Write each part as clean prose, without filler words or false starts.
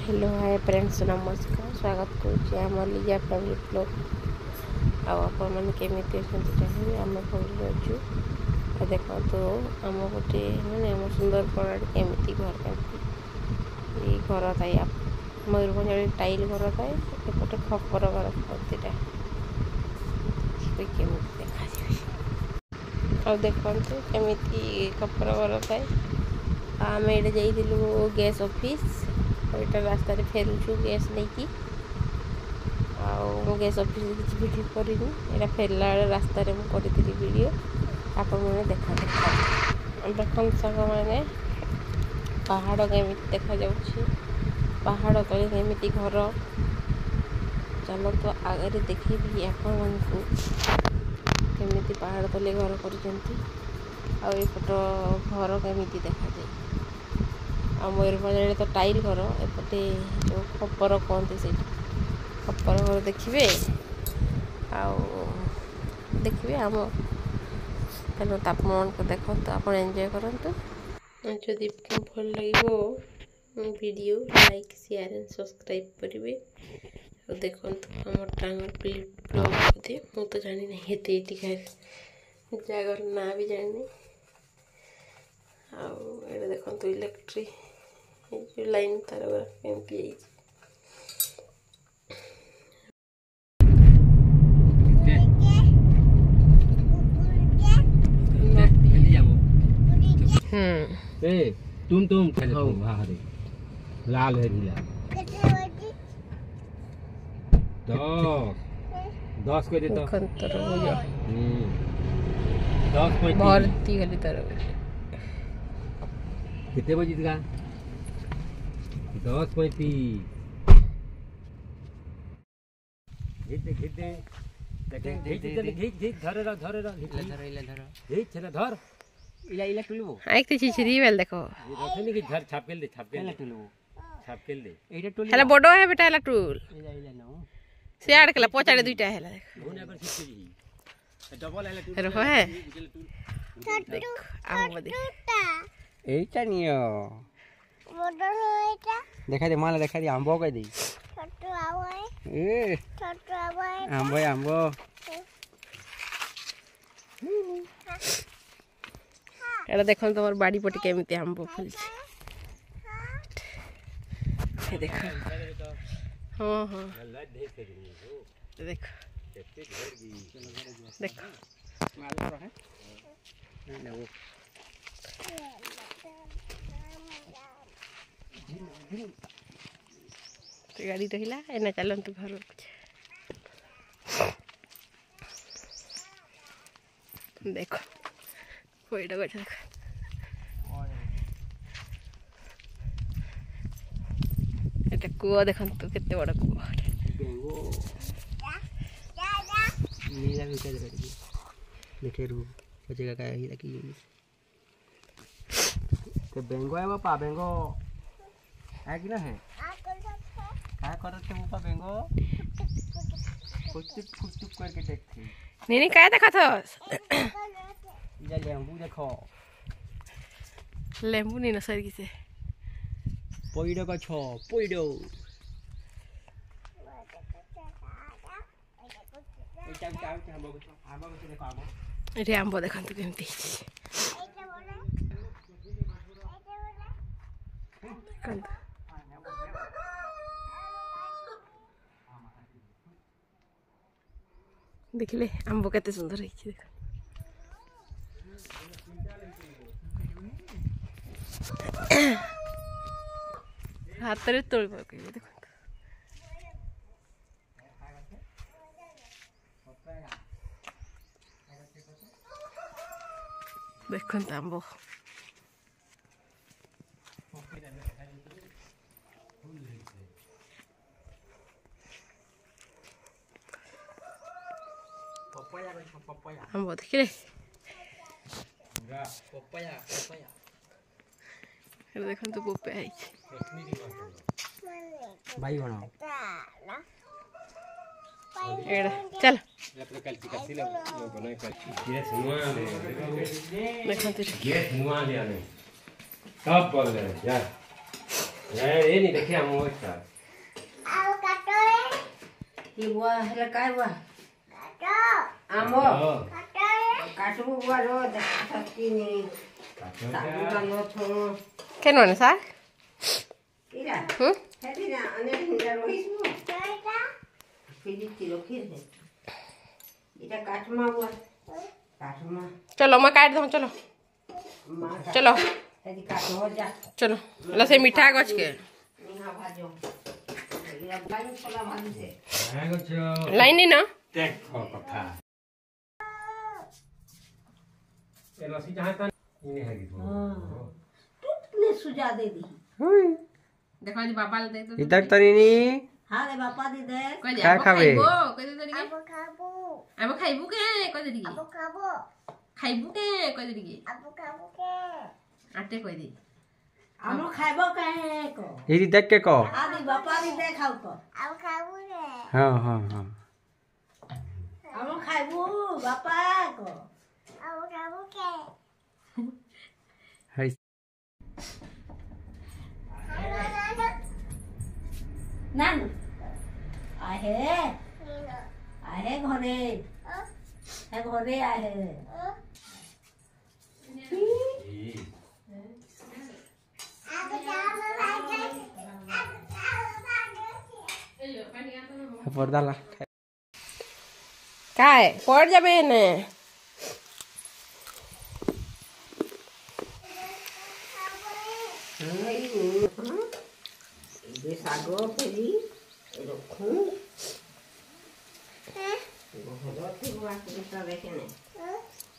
Hello hi friends नमस्कार स्वागत करुँच Lija family blog आपने केमी चाहिए आम भल अच्छु देखो आम गोटे मैंने आम सुंदरपड़ा केमी घर ये घर थाए मयूरभ टाइल घर थाए एपटे खपर घर था केमी देखा देखते केमी खपर घर थाए आम ये जाइलु गैस ऑफिस यहाँ रास्ता फेरुचु गैस नहीं कि गैस ऑफिस किसी भिड करी यहाँ फेरला रास्ता मुझे वीडियो आपण मैंने देखा देखो साग मैंने पहाड़ केमी देखा पहाड़ तले केमी घर चल तो आगे देखी आपण केमी पहाड़ तले घर कर घर केमी देखा जाए मयूरभ तो टाइल घर एपटे जो खपर कहते से खपर घर देखिए देखिए आम तापमान को देखो तो आप एंजॉय करूँ जदि भल लगे video like share and subscribe करेंगे देखो आम टांगर ब्लॉग बोधे मु तो जानी नहीं ये जगार ना भी जानी आए देखो इलेक्ट्रिक लाइन तार एमती तुम लाल है ढीला 10 को दे तो 10 भरती खाली तार कितने बजे का 10:35 घिच दे धर इला टुलबो आइक ते छिछरी वेल देखो रखनी कि धर छाप के दे एटा टुल हला बडो है बेटा हला टूल इला नो से आड़ केला पचाड़े दुईटा हैला देख होने पर छिछरी डबल हैला टुल रखो है आ बदे एटा नियो बडो एटा देखा दे माला देखा दे आंबो कह दे छोटो आबो ए छोटो आबो आंबो एटा देखो तमर बाड़ी पटी केमिति आंबो फुल छे देखो हां हां देखो देखो माल है वो तो गाड़ी रहिला एना चलन तू घर देखो कोईटा गछ देखो एटा कुआ देखन तू केते बड़ा कुआ बेंगो नीला भीतर रखी देखे रू बचेगा का ही लगी तो बेंगो है बापा बेंगो है कि ना है क्या करते हो बापा बेंगो कुछ करके देखते नहीं काय देखा थस इला लेंबू देखो लेंबू नहीं न सर किसे पइडो का छो पइडो एटे आंबो देखन तू केमती देखिले आंबो केते सुंदर है देख हाथ रे तोड़ पके देखो देखो आंबो आंबो देखिले देखो तो पोपे आई भाई बनाओ एड़ा चल सब बोल रहे यार ये नहीं देखिए हम होता ଆଉ କାଟରେ କି ବୁଆ ହେଲେ କାଇ ବୁଆ କାଟ ଆମ କାଟରେ କାଟବୁ ବୁଆ ର ଦେଖି ନି ସାବୁ ଟା ନ ଛୋ কেন মানে স্যার ଇରା হুম ହେତି ନା ଅନେ ହିନ୍ଦା ରହିଛୁ ଏଇଟା ଫିରି ତି ରଖି ଦେ ଇଟା କାଟମା ବୁଆ କାଟମା চলো मैं काट दूँ चलो ମା चलो ହେତି କାଟ ଯା चलो ला से मीठा गछ के ନିହା ଭାଜ ଇରା ବାଇ ଛଲା ଭାଜି ଦେ हां गछो लाइन नहीं ना देखो कथा ए लसी चाहता इने है कि टूटने सुजा दे दी देखो जी बाबा ले दे इधर तनी नी हाँ रे बापा दी दे कोई क्या खावे? कोई दे दे ଆବୁ ଖାବୁ अब खाइबू के कोई दे ଆବୁ ଖାବୁ खाइबू के कोई दे ଆବୁ ଖାବୁ କେ आटे कोई दे ଆମ ଖାଇବ କାहे କ इरी देख के कहो आदि बापा दी दे खाऊ तो ଆବୁ ଖାବୁ କେ हां हां हां ଆମ ଖାଇବୁ ବାପା କ ଆବୁ ଖାବୁ କେ हाय ନାନୁ ଆହେ ନିନ ଆହେ ଘରେ ହେ ଘରେ ଆହେ ଆବୁ ଖାବୁ ଭାଇ पर्दा ला काय पड़ जाबे ने ଏବେ ଶାଗ ଫେରି ରଖୁ ଘର ଥିବ ଆସଟା ଦେଖେନେ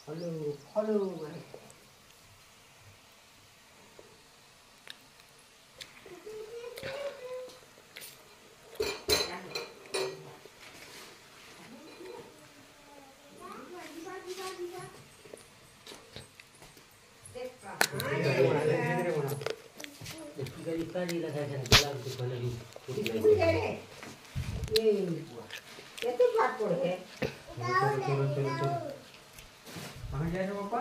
ଫଲୁ ଫଲୁ କେତେ ପାଠ ପଢେ कहां जाए रे पापा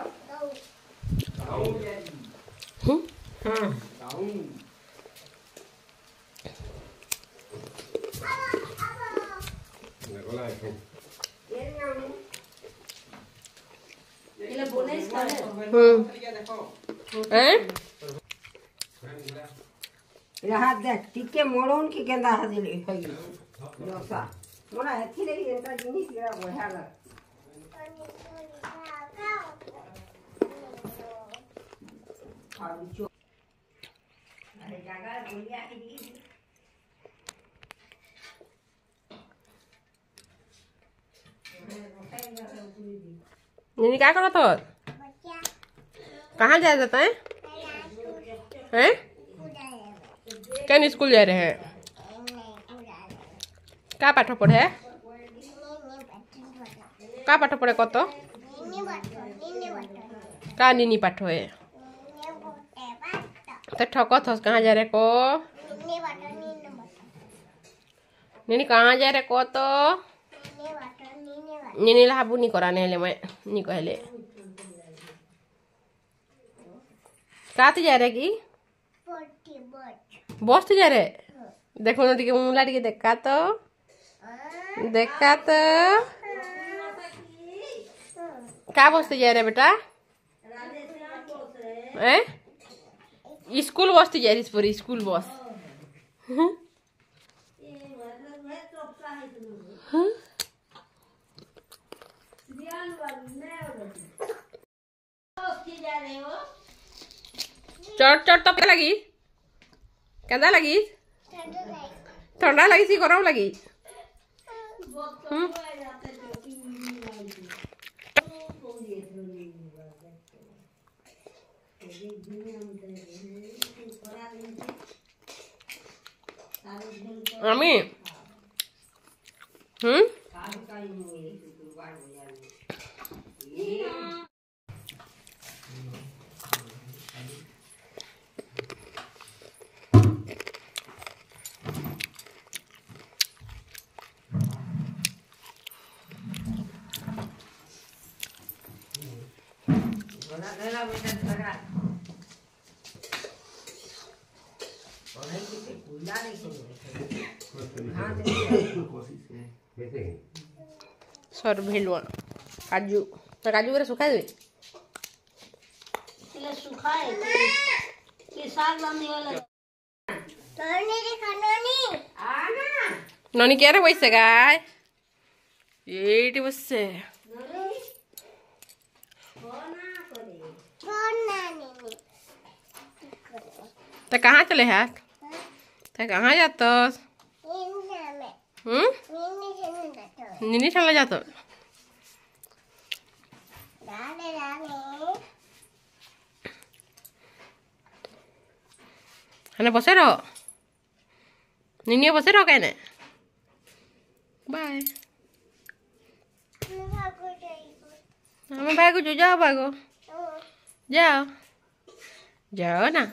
ଏଲେ ବନେଇସ କରେ हैं ଏହା ଦେখ ଟିକେ ମଳଉନ କି କେନ୍ତା ହାଜିଲି ହଇ ରସା ମୋରା ଏଥିରେ ଏନ୍ତା ଜିନିଷ ଗରା ବଢିଆ ଲାଗ ଖାଉଛୁ ଆରେ ଜାଗା ବୁଲିଆ ହେଇକି नीनी क्या करो तो कहाँ जा जाता है हैं क्या स्कूल जा रहे हैं क्या पाठ पढ़े क्या पाठ पढ़े कत का नीनी पाठ है तो ठक थस कहाँ जा रहे को नीनी कहाँ जा रहे को तो नीनी लाबू नहीं कराने ले मैं नहीं कहले काते जा रहे की बस तो जा रहे देखो ना टिके मुला टिके देखा तो का बस जा रहे बेटा हैं स्कूल बस जा रही पर स्कूल बस चट चट तो लगी केदा लगी ठंडा लगी सी गरम लगी আমি सर भेलुआ काजू तो काजू करे सुखा दे इसलिए सुखाए कि साग लाने वाला ननी क्या रे वैसे गाय ये बससे तो कहाँ चले हैं तो कहाँ जाता निनी चला जाता है बसे रहो निनी बसे रहो कहने बाय हमें भागो जो जाओ भागो जाओ जाओ ना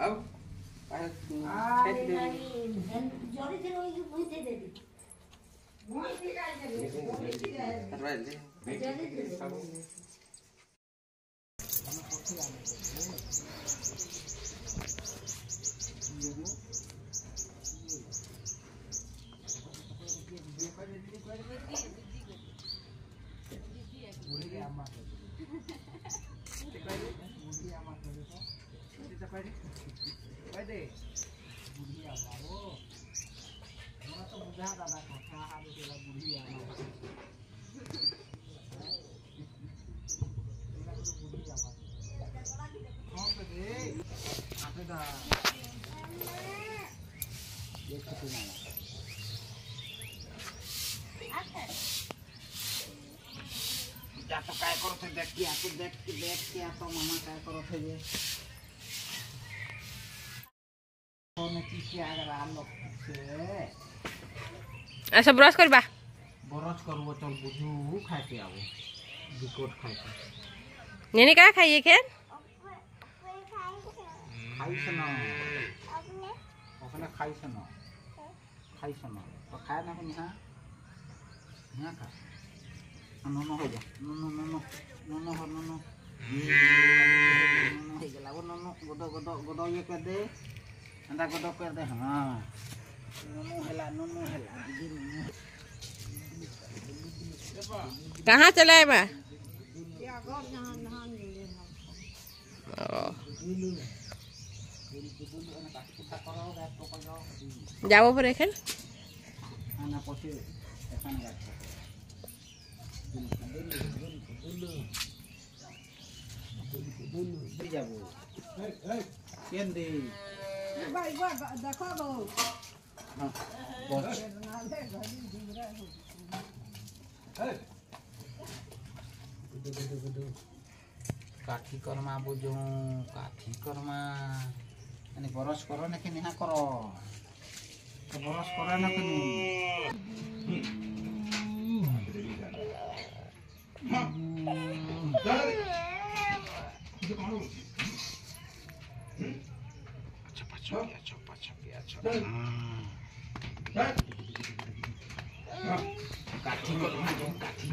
अब तो काय करो थे देख के तो मामा काय करो थे ये फोन की क्या अगर आप लोग से ऐसा ब्रश करबा बरस करबो चल बुझू खाए के आवो बिकोट खाए के नेने का खाइए के खाई सना अपने खाई सना तो खाए ना कि हां खा नो हो जा नो हे गला वो नो गोदो ये कर दे अंडा गोदो कर दे हां नो हेला कहाँ चला है बा जाओ पर एखन आना पछे एखन जा जाबो केन दे देखो हां काठी करमा बुझू काठी करमा यानी बरस करो ना कि नहीं करो तो बरस करो ना कि काठी करमा काठी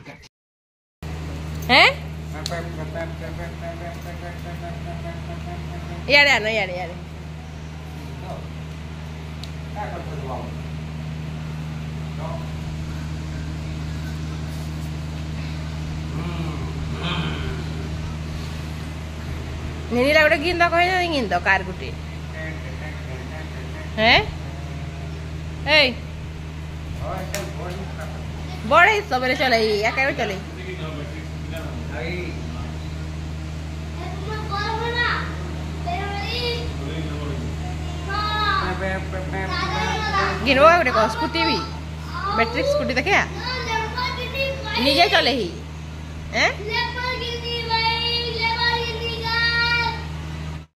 हैं यारे आना यारे नेनीला गोटे गिंद कहे ना गिंद कार गुटे हैं ए बड़े सबरे चले या काय चले गिनवा गोटे को स्कूटी भी बैटरी स्कूटी देखिया निजे चले ही हैं